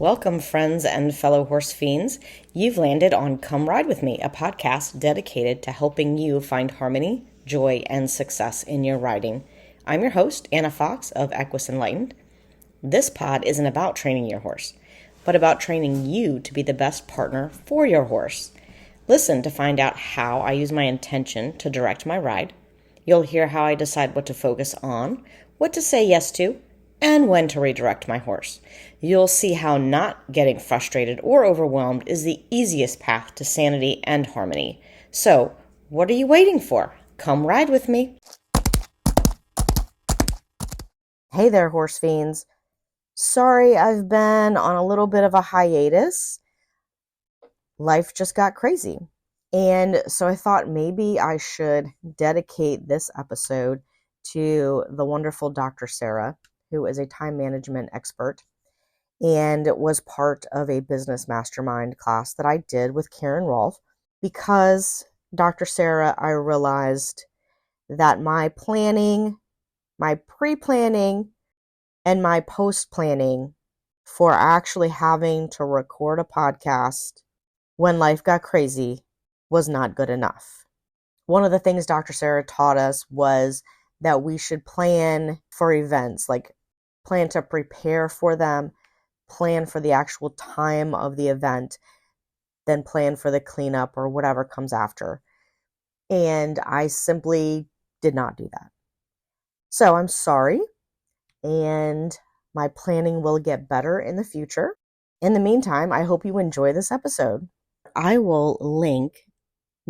Welcome, friends and fellow horse fiends. You've landed on Come Ride With Me, a podcast dedicated to helping you find harmony, joy, and success in your riding. I'm your host, Anna Fox of Equus Enlightened. This pod isn't about training your horse, but about training you to be the best partner for your horse. Listen to find out how I use my intention to direct my ride. You'll hear how I decide what to focus on, what to say yes to, and when to redirect my horse. You'll see how not getting frustrated or overwhelmed is the easiest path to sanity and harmony. So, what are you waiting for? Come ride with me. Hey there, horse fiends. Sorry, I've been on a little bit of a hiatus. Life just got crazy. And so I thought maybe I should dedicate this episode to the wonderful Dr. Sarah, who is a time management expert and was part of a business mastermind class that I did with Karen Rolfe. Because Dr. Sarah, I realized that my planning, my pre-planning, and my post-planning for actually having to record a podcast when life got crazy was not good enough. One of the things Dr. Sarah taught us was that we should plan for events, like plan to prepare for them, plan for the actual time of the event, then plan for the cleanup or whatever comes after. And I simply did not do that. So I'm sorry, and my planning will get better in the future. In the meantime, I hope you enjoy this episode. I will link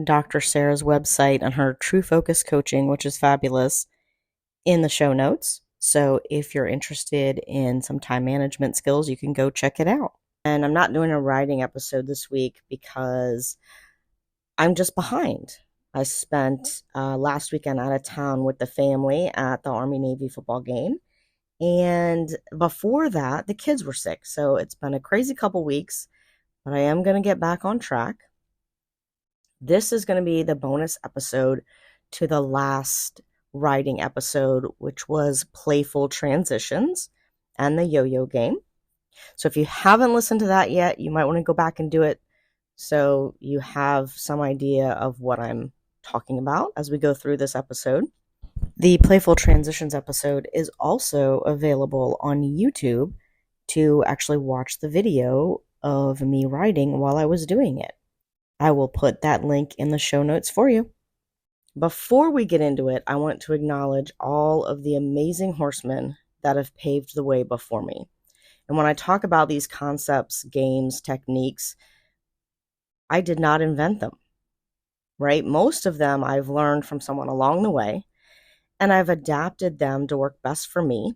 Dr. Sarah's website and her True Focus coaching, which is fabulous, in the show notes. So if you're interested in some time management skills, you can go check it out. And I'm not doing a riding episode this week because I'm just behind. I spent last weekend out of town with the family at the Army-Navy football game. And before that, the kids were sick. So it's been a crazy couple weeks, but I am going to get back on track. This is going to be the bonus episode to the last riding episode, which was Playful Transitions and the yo-yo game. So if you haven't listened to that yet, you might want to go back and do it so you have some idea of what I'm talking about as we go through this episode. The Playful Transitions episode is also available on YouTube to actually watch the video of me riding while I was doing it. I will put that link in the show notes for you. Before we get into it, I want to acknowledge all of the amazing horsemen that have paved the way before me. And when I talk about these concepts, games, techniques, I did not invent them, right? Most of them I've learned from someone along the way, and I've adapted them to work best for me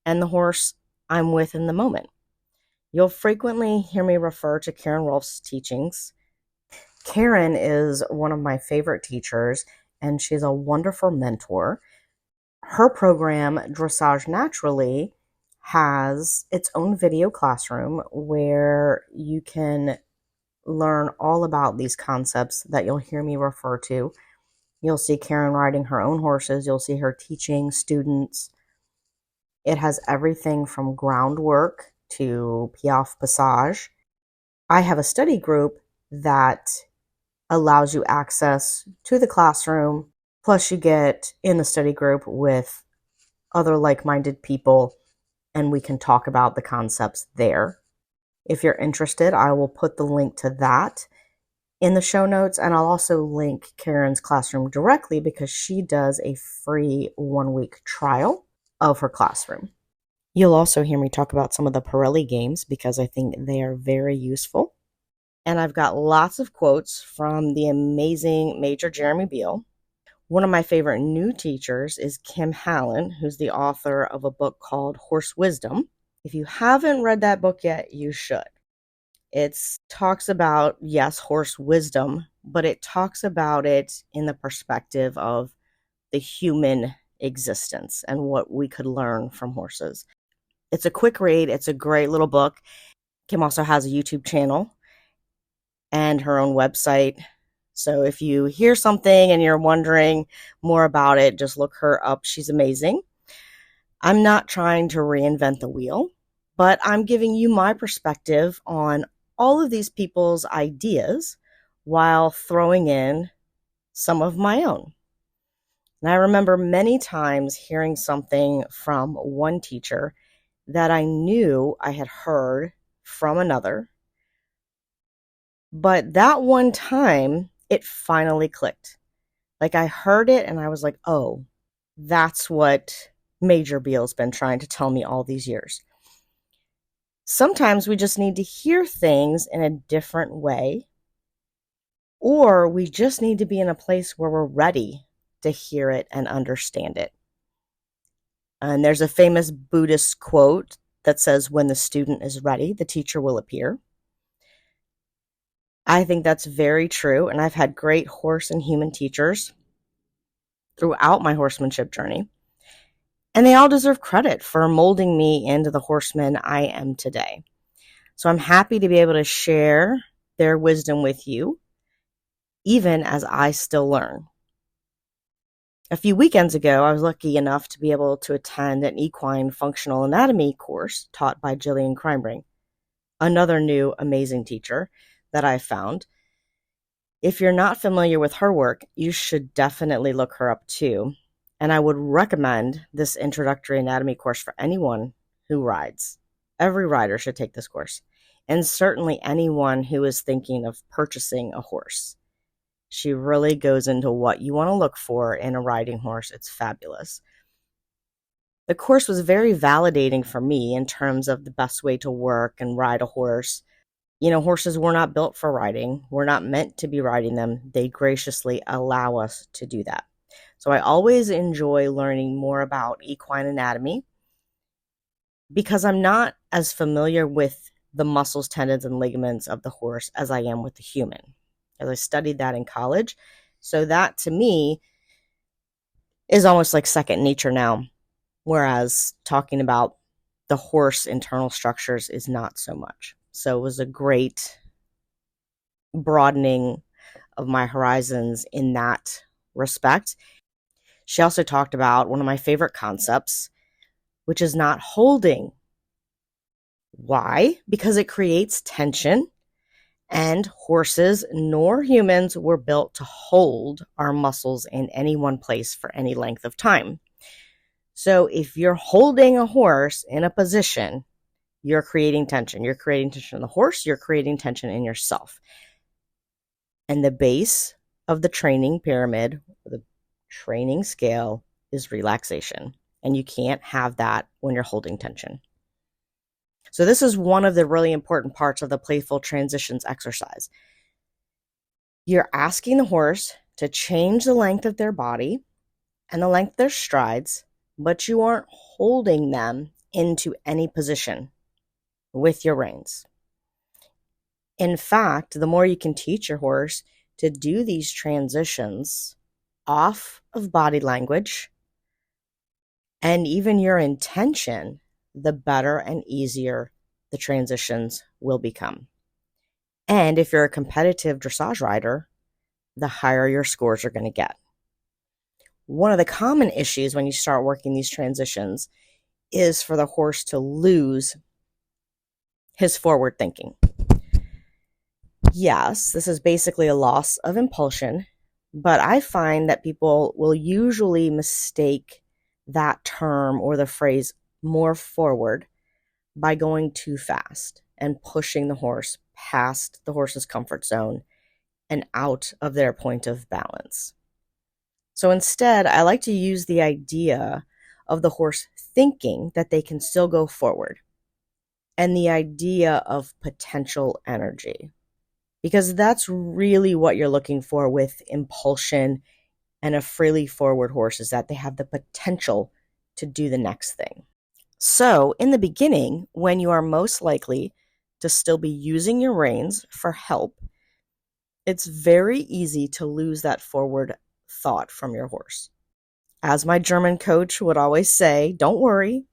and the horse I'm with in the moment. You'll frequently hear me refer to Karen Rolfe's teachings. Karen is one of my favorite teachers, and she's a wonderful mentor. Her program, Dressage Naturally, has its own video classroom where you can learn all about these concepts that you'll hear me refer to. You'll see Karen riding her own horses. You'll see her teaching students. It has everything from groundwork to piaffe passage. I have a study group that allows you access to the classroom, plus you get in the study group with other like-minded people, and we can talk about the concepts there. If you're interested, I will put the link to that in the show notes, and I'll also link Karen's classroom directly because she does a free 1-week trial of her classroom. You'll also hear me talk about some of the Pirelli games because I think they are very useful. And I've got lots of quotes from the amazing Major Jeremy Beal. One of my favorite new teachers is Kim Hallen, who's the author of a book called Horse Wisdom. If you haven't read that book yet, you should. It talks about, yes, horse wisdom, but it talks about it in the perspective of the human existence and what we could learn from horses. It's a quick read. It's a great little book. Kim also has a YouTube channel and her own website. So if you hear something and you're wondering more about it, just look her up. She's amazing. I'm not trying to reinvent the wheel. but I'm giving you my perspective on all of these people's ideas while throwing in some of my own. And I remember many times hearing something from one teacher that I knew I had heard from another, but that one time it finally clicked. Like I heard it and I was like, oh, that's what Major Beale's been trying to tell me all these years. Sometimes we just need to hear things in a different way, or we just need to be in a place where we're ready to hear it and understand it. And there's a famous Buddhist quote that says, when the student is ready, the teacher will appear. I think that's very true, and I've had great horse and human teachers throughout my horsemanship journey, and they all deserve credit for molding me into the horseman I am today. So I'm happy to be able to share their wisdom with you, even as I still learn. A few weekends ago, I was lucky enough to be able to attend an equine functional anatomy course taught by Jillian Kreinbring, another new amazing teacher that I found. If you're not familiar with her work, you should definitely look her up too. And I would recommend this introductory anatomy course for anyone who rides. Every rider should take this course, and certainly anyone who is thinking of purchasing a horse. She really goes into what you want to look for in a riding horse. It's fabulous. The course was very validating for me in terms of the best way to work and ride a horse. You know, horses were not built for riding. We're not meant to be riding them. They graciously allow us to do that. So I always enjoy learning more about equine anatomy because I'm not as familiar with the muscles, tendons, and ligaments of the horse as I am with the human, as I studied that in college. So that to me is almost like second nature now, whereas talking about the horse internal structures is not so much. So it was a great broadening of my horizons in that respect. She also talked about one of my favorite concepts, which is not holding. Why? Because it creates tension, and horses nor humans were built to hold our muscles in any one place for any length of time. So if you're holding a horse in a position, you're creating tension. You're creating tension in the horse, you're creating tension in yourself. And the base of the training pyramid, the training scale, is relaxation. And you can't have that when you're holding tension. So this is one of the really important parts of the playful transitions exercise. You're asking the horse to change the length of their body and the length of their strides, but you aren't holding them into any position with your reins. In fact, the more you can teach your horse to do these transitions off of body language and even your intention, the better and easier the transitions will become. And if you're a competitive dressage rider, the higher your scores are going to get. One of the common issues when you start working these transitions is for the horse to lose his forward thinking. Yes, this is basically a loss of impulsion, but I find that people will usually mistake that term or the phrase more forward by going too fast and pushing the horse past the horse's comfort zone and out of their point of balance. So instead, I like to use the idea of the horse thinking that they can still go forward and the idea of potential energy, because that's really what you're looking for with impulsion and a freely forward horse, is that they have the potential to do the next thing. So in the beginning, when you are most likely to still be using your reins for help, it's very easy to lose that forward thought from your horse. As my German coach would always say, don't worry,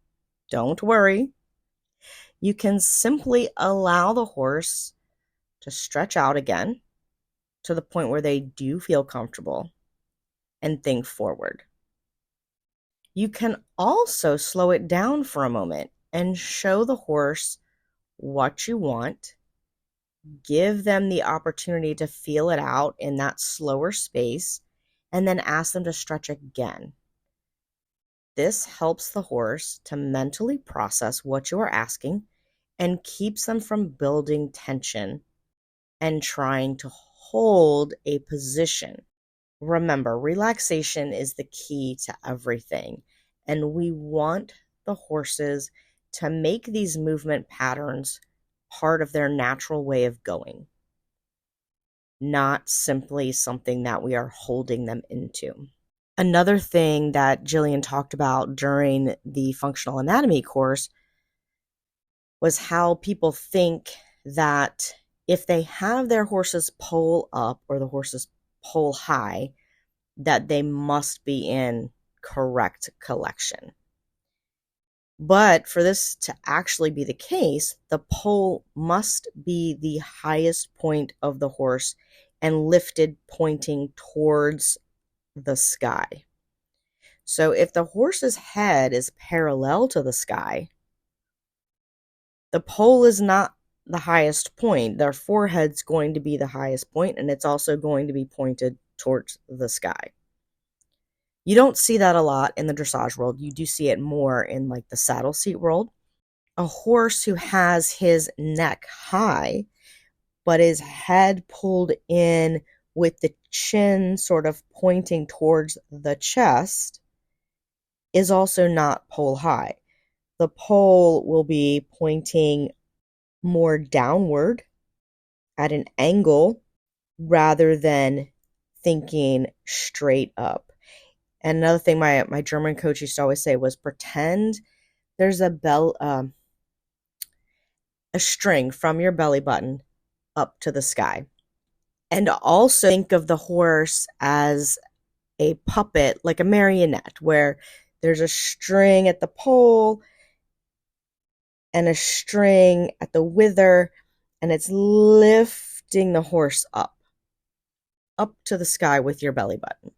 don't worry. You can simply allow the horse to stretch out again to the point where they do feel comfortable and think forward. You can also slow it down for a moment and show the horse what you want. Give them the opportunity to feel it out in that slower space, and then ask them to stretch again. This helps the horse to mentally process what you are asking and keeps them from building tension and trying to hold a position. Remember, relaxation is the key to everything, and we want the horses to make these movement patterns part of their natural way of going, not simply something that we are holding them into. Another thing that Jillian talked about during the functional anatomy course was how people think that if they have their horses pole up or the horses pole high, that they must be in correct collection. But for this to actually be the case, the pole must be the highest point of the horse and lifted pointing towards the sky. So if the horse's head is parallel to the sky, the pole is not the highest point. Their forehead's going to be the highest point, and it's also going to be pointed towards the sky. You don't see that a lot in the dressage world. You do see it more in like the saddle seat world. A horse who has his neck high, but his head pulled in with the chin sort of pointing towards the chest is also not pole high. The pole will be pointing more downward at an angle rather than thinking straight up. And another thing my German coach used to always say was pretend there's a string from your belly button up to the sky. And also think of the horse as a puppet, like a marionette, where there's a string at the pole and a string at the wither, and it's lifting the horse up to the sky with your belly button.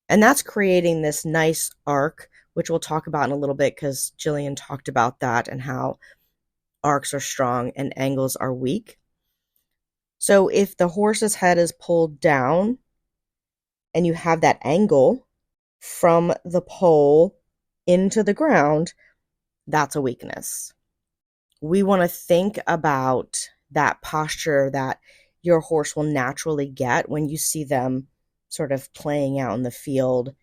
And that's creating this nice arc, which we'll talk about in a little bit because Jillian talked about that and how arcs are strong and angles are weak. So if the horse's head is pulled down and you have that angle from the pole into the ground, that's a weakness. We want to think about that posture that your horse will naturally get when you see them sort of playing out in the field,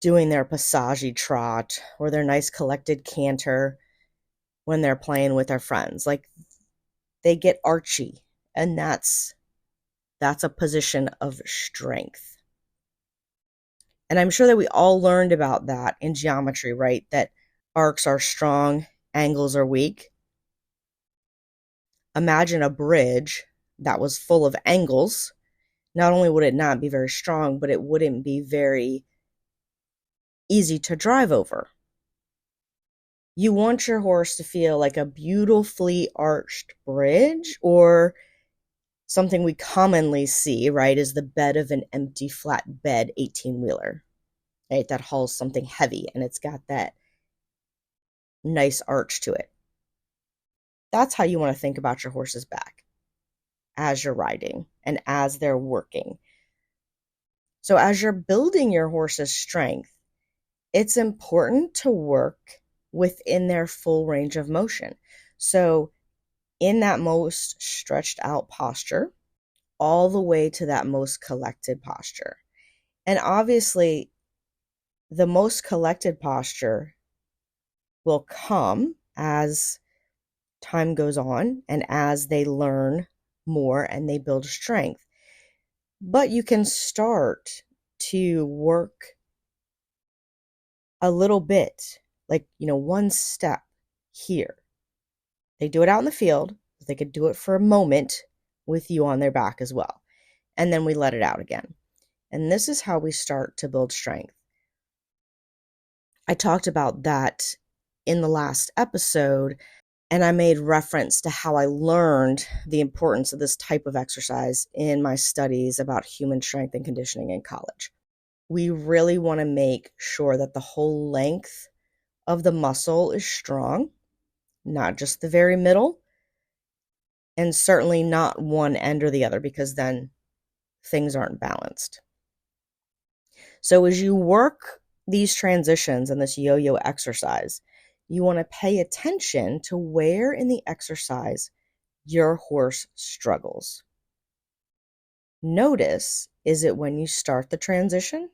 doing their passage trot or their nice collected canter when they're playing with their friends. Like they get archy, and that's a position of strength. And I'm sure that we all learned about that in geometry, right? That arcs are strong, angles are weak. Imagine a bridge that was full of angles. Not only would it not be very strong, but it wouldn't be very easy to drive over. You want your horse to feel like a beautifully arched bridge, or something we commonly see, right, is the bed of an empty flat bed 18-wheeler, right, that hauls something heavy and it's got that nice arch to it. That's how you want to think about your horse's back as you're riding and as they're working. So as you're building your horse's strength, it's important to work within their full range of motion. So in that most stretched out posture, all the way to that most collected posture. And obviously, the most collected posture will come as time goes on and as they learn more and they build strength. But you can start to work a little bit, like, one step here. They do it out in the field. They could do it for a moment with you on their back as well. And then we let it out again. And this is how we start to build strength. I talked about that in the last episode, and I made reference to how I learned the importance of this type of exercise in my studies about human strength and conditioning in college. We really want to make sure that the whole length of the muscle is strong, not just the very middle, and certainly not one end or the other, because then things aren't balanced. So as you work these transitions and this yo-yo exercise, you want to pay attention to where in the exercise your horse struggles. Notice, is it when you start the transition?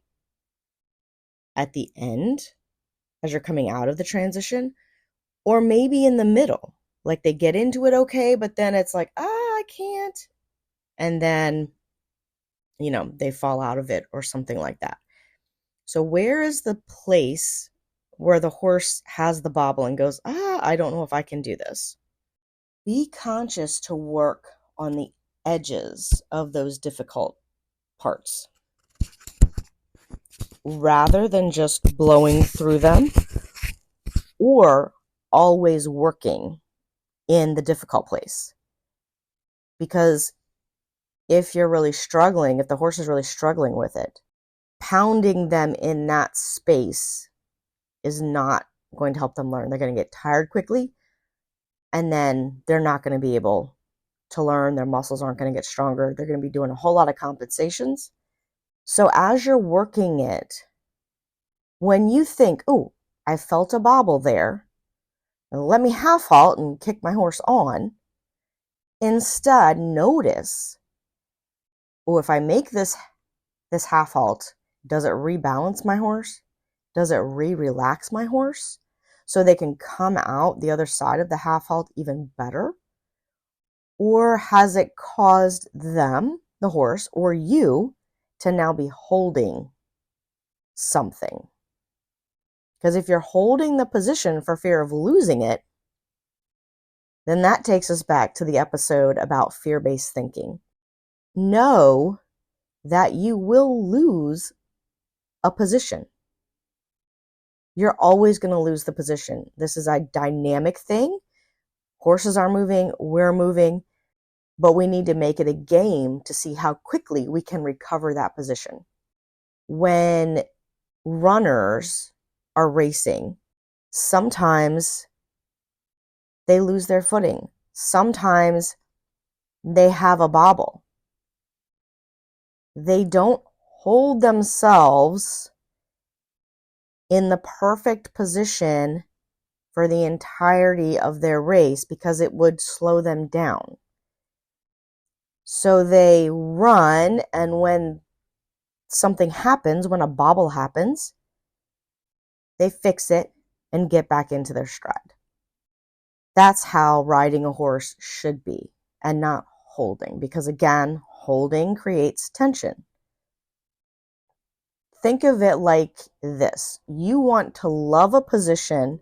At the end, as you're coming out of the transition? Or maybe in the middle, like they get into it okay, but then it's like, I can't. And then, they fall out of it or something like that. So where is the place where the horse has the bobble and goes, I don't know if I can do this? Be conscious to work on the edges of those difficult parts rather than just blowing through them or always working in the difficult place. Because if the horse is really struggling with it, pounding them in that space is not going to help them learn. They're going to get tired quickly, and then they're not going to be able to learn. Their muscles aren't going to get stronger. They're going to be doing a whole lot of compensations. So as you're working it, when you think, I felt a bobble there, let me half halt and kick my horse on, instead notice, if I make this half halt, does it rebalance my horse? Does it relax my horse so they can come out the other side of the half halt even better? Or has it caused them, the horse, or you, to now be holding something? Because if you're holding the position for fear of losing it, then that takes us back to the episode about fear-based thinking. Know that you will lose a position. You're always going to lose the position. This is a dynamic thing. Horses are moving, we're moving, but we need to make it a game to see how quickly we can recover that position. When runners are racing, sometimes they lose their footing. Sometimes they have a bobble. They don't hold themselves in the perfect position for the entirety of their race because it would slow them down. So they run, and when something happens, when a bobble happens, they fix it and get back into their stride. That's how riding a horse should be, and not holding, because again, holding creates tension. Think of it like this. You want to love a position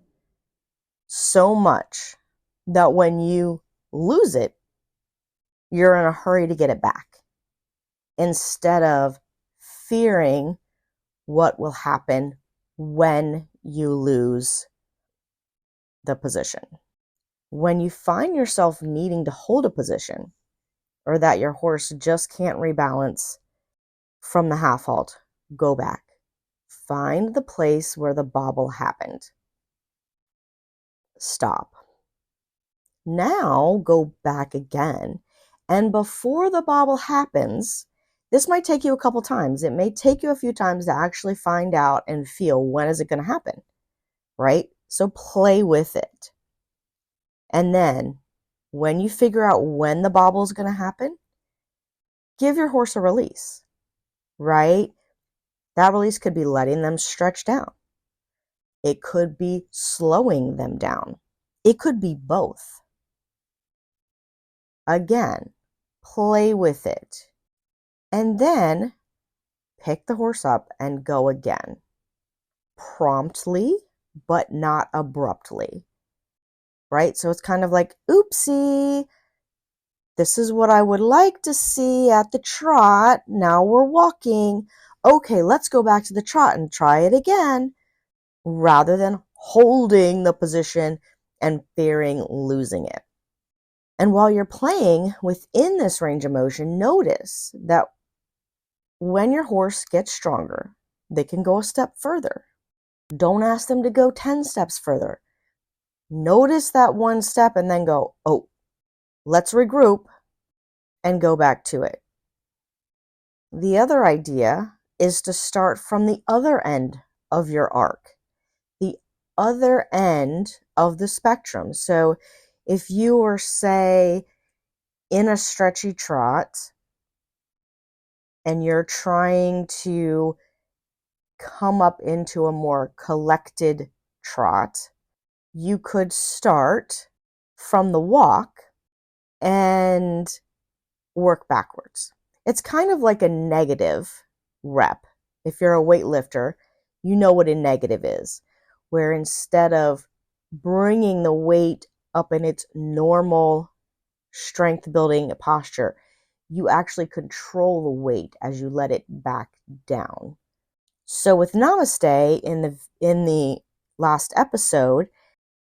so much that when you lose it, you're in a hurry to get it back, instead of fearing what will happen when you lose the position. When you find yourself needing to hold a position, or that your horse just can't rebalance from the half halt, go back. Find the place where the bobble happened. Stop. Now go back again. And before the bobble happens, this might take you a couple times. It may take you a few times to actually find out and feel, when is it going to happen, right? So play with it. And then when you figure out when the bobble is going to happen, give your horse a release, right? That release could be letting them stretch down. It could be slowing them down. It could be both. Again, play with it. And then pick the horse up and go again. Promptly, but not abruptly. Right? So it's kind of like, oopsie, this is what I would like to see at the trot. Now we're walking. Okay, let's go back to the trot and try it again, rather than holding the position and fearing losing it. And while you're playing within this range of motion, notice that when your horse gets stronger, they can go a step further. Don't ask them to go 10 steps further. Notice that one step and then go, oh, let's regroup and go back to it. The other idea is to start from the other end of your arc, the other end of the spectrum. So if you were, say, in a stretchy trot and you're trying to come up into a more collected trot, you could start from the walk and work backwards. It's kind of like a negative rep. If you're a weightlifter, you know what a negative is, where instead of bringing the weight up in its normal strength building posture, you actually control the weight as you let it back down. So with Namaste in the last episode,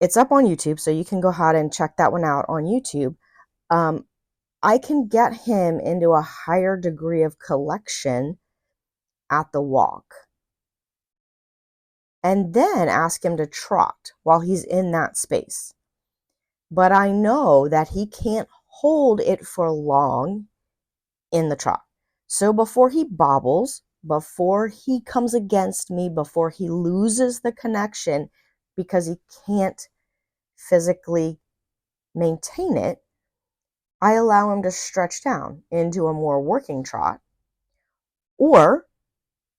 it's up on YouTube, so you can go ahead and check that one out on YouTube. I can get him into a higher degree of collection at the walk. And then ask him to trot while he's in that space. But I know that he can't hold it for long in the trot. So before he bobbles, before he comes against me, before he loses the connection because he can't physically maintain it, I allow him to stretch down into a more working trot, or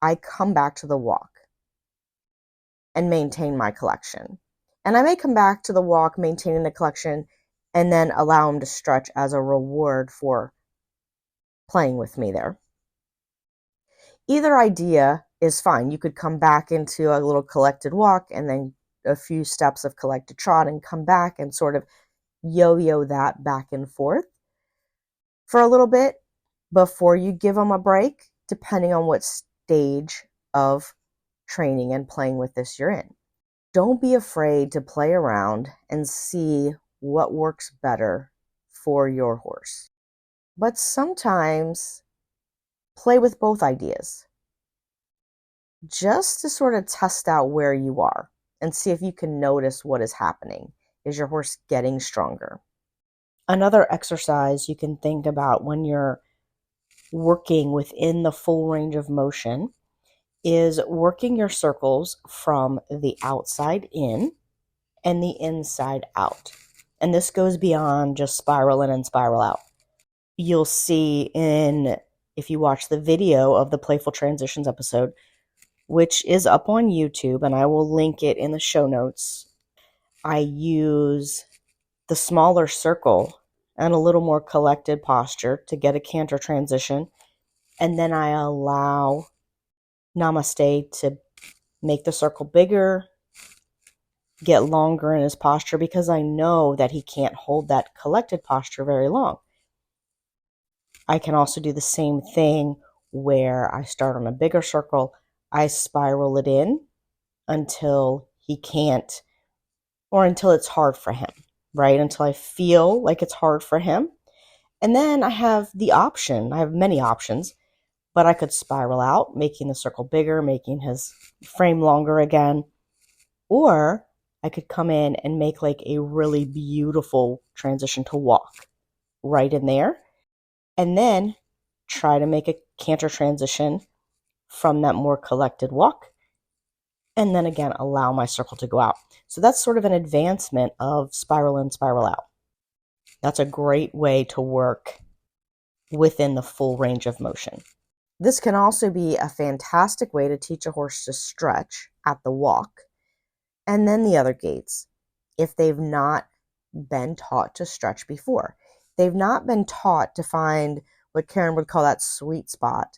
I come back to the walk and maintain my collection. And I may come back to the walk, maintaining the collection, and then allow him to stretch as a reward for playing with me there. Either idea is fine. You could come back into a little collected walk and then a few steps of collected trot and come back and sort of yo-yo that back and forth for a little bit before you give them a break, depending on what stage of training and playing with this you're in. Don't be afraid to play around and see what works better for your horse. But sometimes play with both ideas just to sort of test out where you are and see if you can notice what is happening. Is your horse getting stronger? Another exercise you can think about when you're working within the full range of motion is working your circles from the outside in and the inside out. And this goes beyond just spiral in and spiral out. You'll see if you watch the video of the Playful Transitions episode, which is up on YouTube, and I will link it in the show notes, I use the smaller circle and a little more collected posture to get a canter transition. And then I allow Namaste to make the circle bigger, get longer in his posture, because I know that he can't hold that collected posture very long. I can also do the same thing where I start on a bigger circle, I spiral it in until he can't, or until it's hard for him, right? Until I feel like it's hard for him. And then I have the option, I have many options, but I could spiral out, making the circle bigger, making his frame longer again. Or I could come in and make like a really beautiful transition to walk right in there. And then try to make a canter transition from that more collected walk. And then again, allow my circle to go out. So that's sort of an advancement of spiral in, spiral out. That's a great way to work within the full range of motion. This can also be a fantastic way to teach a horse to stretch at the walk and then the other gaits if they've not been taught to stretch before. They've not been taught to find what Karen would call that sweet spot.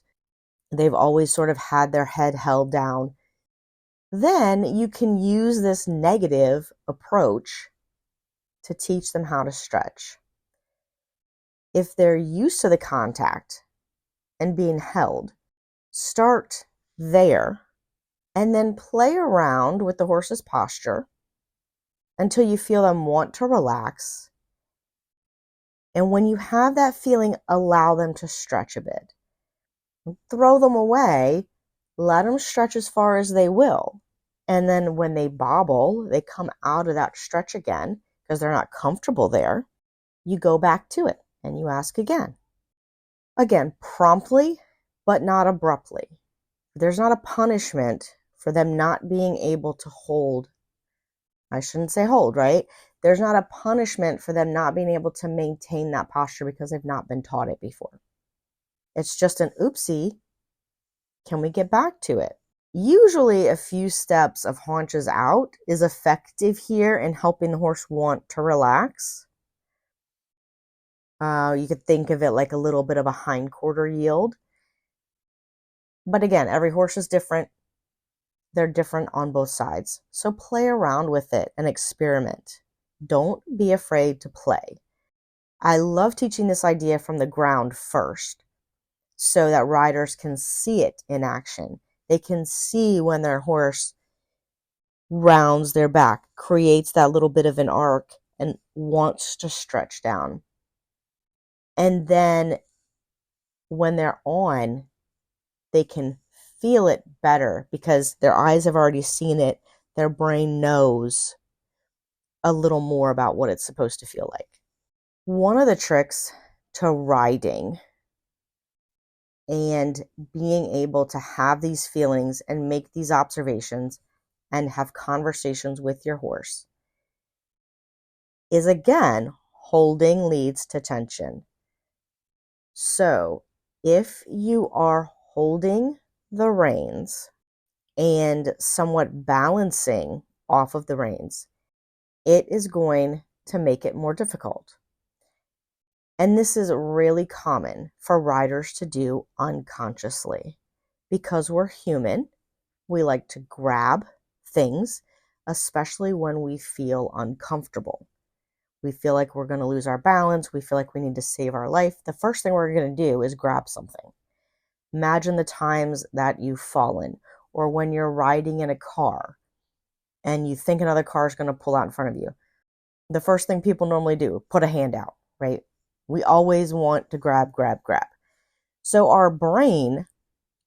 They've always sort of had their head held down. Then you can use this negative approach to teach them how to stretch. If they're used to the contact and being held, start there and then play around with the horse's posture until you feel them want to relax. And when you have that feeling, allow them to stretch a bit. Throw them away, let them stretch as far as they will. And then when they bobble, they come out of that stretch again because they're not comfortable there. You go back to it and you ask again. Again, promptly, but not abruptly. There's not a punishment for them not being able to hold. I shouldn't say hold, right? There's not a punishment for them not being able to maintain that posture because they've not been taught it before. It's just an oopsie. Can we get back to it? Usually a few steps of haunches out is effective here in helping the horse want to relax. You could think of it like a little bit of a hindquarter yield. But again, every horse is different. They're different on both sides. So play around with it and experiment. Don't be afraid to play. I love teaching this idea from the ground first so that riders can see it in action. They can see when their horse rounds their back, creates that little bit of an arc, and wants to stretch down. And then when they're on, they can feel it better because their eyes have already seen it. Their brain knows a little more about what it's supposed to feel like. One of the tricks to riding and being able to have these feelings and make these observations and have conversations with your horse is, again, holding leads to tension. So if you are holding the reins and somewhat balancing off of the reins, it is going to make it more difficult. And this is really common for riders to do unconsciously because we're human. We like to grab things, especially when we feel uncomfortable. We feel like we're going to lose our balance. We feel like we need to save our life. The first thing we're going to do is grab something. Imagine the times that you've fallen, or when you're riding in a car and you think another car is going to pull out in front of you. The first thing people normally do, put a hand out, right? We always want to grab. So our brain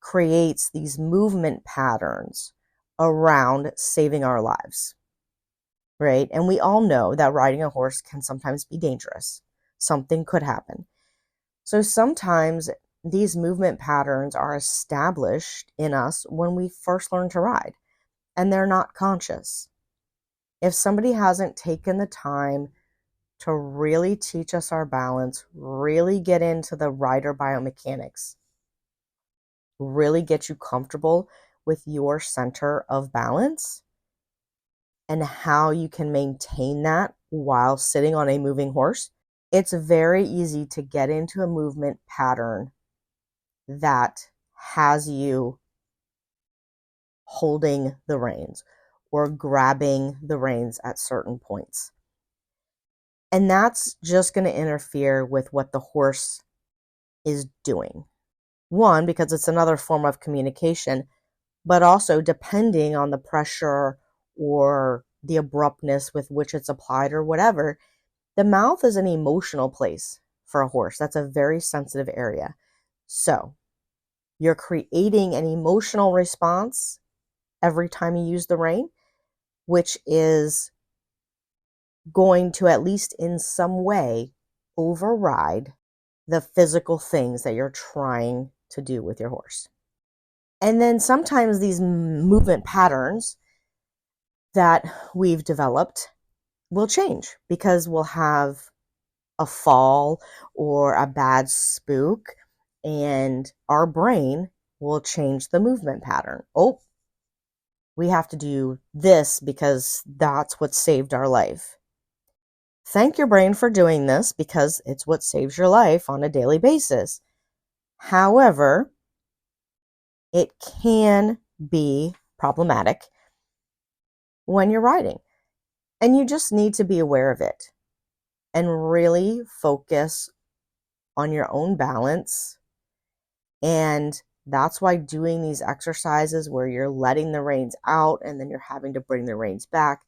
creates these movement patterns around saving our lives, right? And we all know that riding a horse can sometimes be dangerous. Something could happen. So sometimes these movement patterns are established in us when we first learn to ride, and they're not conscious. If somebody hasn't taken the time to really teach us our balance, really get into the rider biomechanics, really get you comfortable with your center of balance and how you can maintain that while sitting on a moving horse, it's very easy to get into a movement pattern that has you holding the reins or grabbing the reins at certain points. And that's just going to interfere with what the horse is doing. One, because it's another form of communication, but also depending on the pressure or the abruptness with which it's applied or whatever, the mouth is an emotional place for a horse. That's a very sensitive area. So you're creating an emotional response every time you use the rein, which is going to, at least in some way, override the physical things that you're trying to do with your horse. And then sometimes these movement patterns that we've developed will change because we'll have a fall or a bad spook, and our brain will change the movement pattern. Oh, we have to do this because that's what saved our life. Thank your brain for doing this because it's what saves your life on a daily basis. However, it can be problematic when you're riding, and you just need to be aware of it and really focus on your own balance. And that's why doing these exercises where you're letting the reins out and then you're having to bring the reins back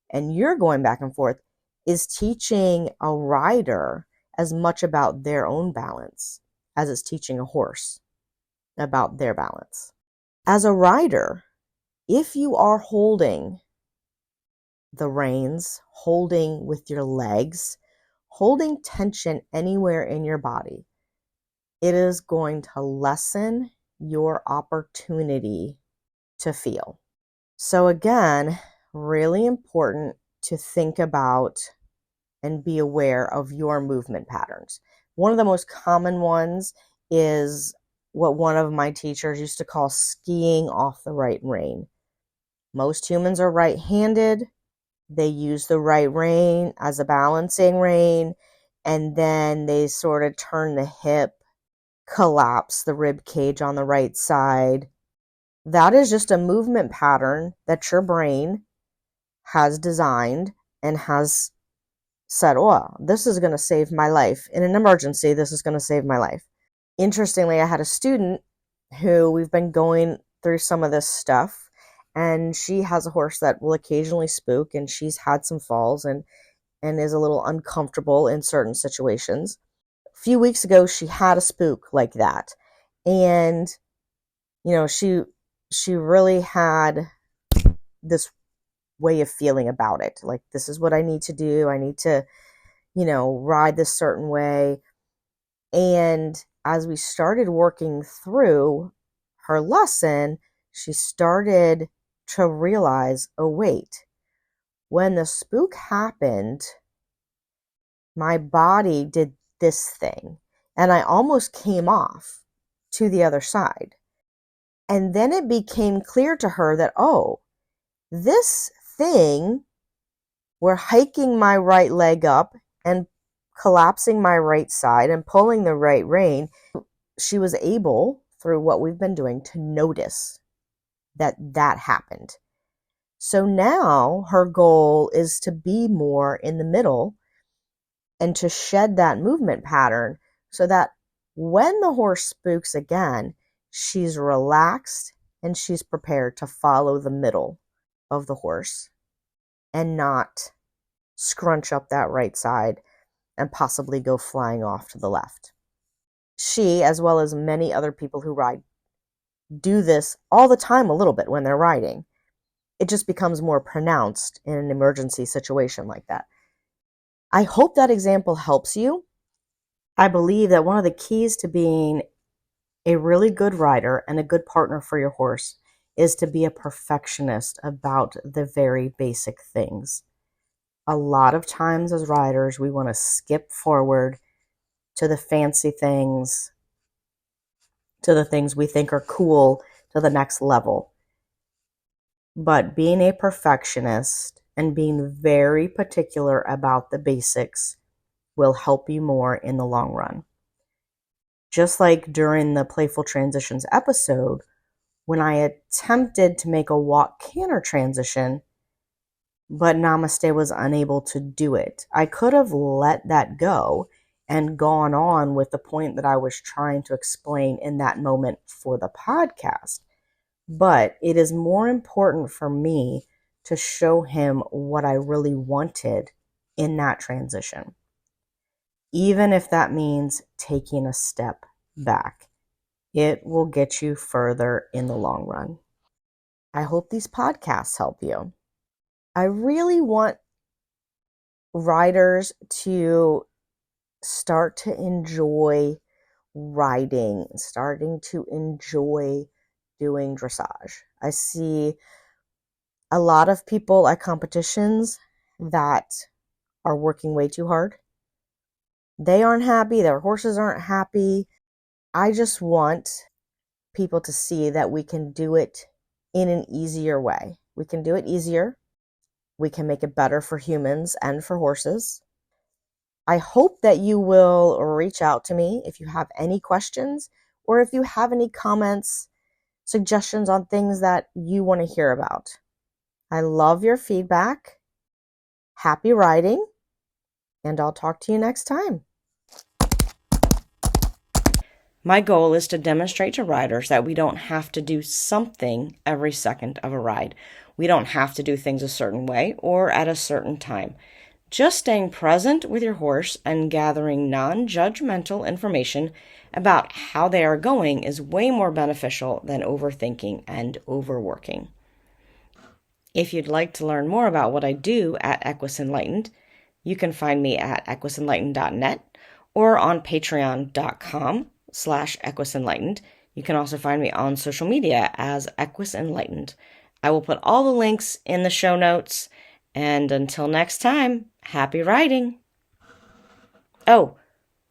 and you're going back and forth is teaching a rider as much about their own balance as it's teaching a horse about their balance. As a rider, if you are holding the reins, holding with your legs, holding tension anywhere in your body, it is going to lessen your opportunity to feel. So again, really important to think about and be aware of your movement patterns. One of the most common ones is what one of my teachers used to call skiing off the right rein. Most humans are right-handed. They use the right rein as a balancing rein, and then they sort of turn the hip, collapse the rib cage on the right side. That is just a movement pattern that your brain has designed and has said, oh, this is going to save my life. In an emergency, this is going to save my life. Interestingly, I had a student who we've been going through some of this stuff, and she has a horse that will occasionally spook, and she's had some falls and is a little uncomfortable in certain situations. A few weeks ago, she had a spook like that. And, she really had this way of feeling about it. Like, this is what I need to do. I need to, ride this certain way. And as we started working through her lesson, she started to realize, oh, wait, when the spook happened, my body did this thing, and I almost came off to the other side. And then it became clear to her that, oh, this thing, where hiking my right leg up and collapsing my right side and pulling the right rein, she was able, through what we've been doing, to notice that happened. So now her goal is to be more in the middle and to shed that movement pattern so that when the horse spooks again, she's relaxed and she's prepared to follow the middle of the horse and not scrunch up that right side and possibly go flying off to the left. She, as well as many other people who ride, do this all the time a little bit when they're riding. It just becomes more pronounced in an emergency situation like that. I hope that example helps you. I believe that one of the keys to being a really good rider and a good partner for your horse is to be a perfectionist about the very basic things. A lot of times as riders, we want to skip forward to the fancy things, to the things we think are cool, to the next level. But being a perfectionist and being very particular about the basics will help you more in the long run. Just like during the Playful Transitions episode, when I attempted to make a walk canter transition, but Namaste was unable to do it. I could have let that go and gone on with the point that I was trying to explain in that moment for the podcast. But it is more important for me to show him what I really wanted in that transition, even if that means taking a step back. It will get you further in the long run. I hope these podcasts help you. I really want riders to start to enjoy riding, starting to enjoy doing dressage. I see a lot of people at competitions that are working way too hard. They aren't happy, their horses aren't happy. I just want people to see that we can do it in an easier way. We can do it easier. We can make it better for humans and for horses. I hope that you will reach out to me if you have any questions or if you have any comments, suggestions on things that you want to hear about. I love your feedback. Happy riding, and I'll talk to you next time. My goal is to demonstrate to riders that we don't have to do something every second of a ride. We don't have to do things a certain way or at a certain time. Just staying present with your horse and gathering non-judgmental information about how they are going is way more beneficial than overthinking and overworking. If you'd like to learn more about what I do at Equus Enlightened, you can find me at equisenlightened.net or on patreon.com/equisenlightened. You can also find me on social media as Equus Enlightened. I will put all the links in the show notes. And until next time, happy writing! Oh,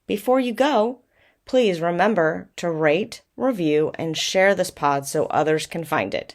before you go, please remember to rate, review, and share this pod so others can find it.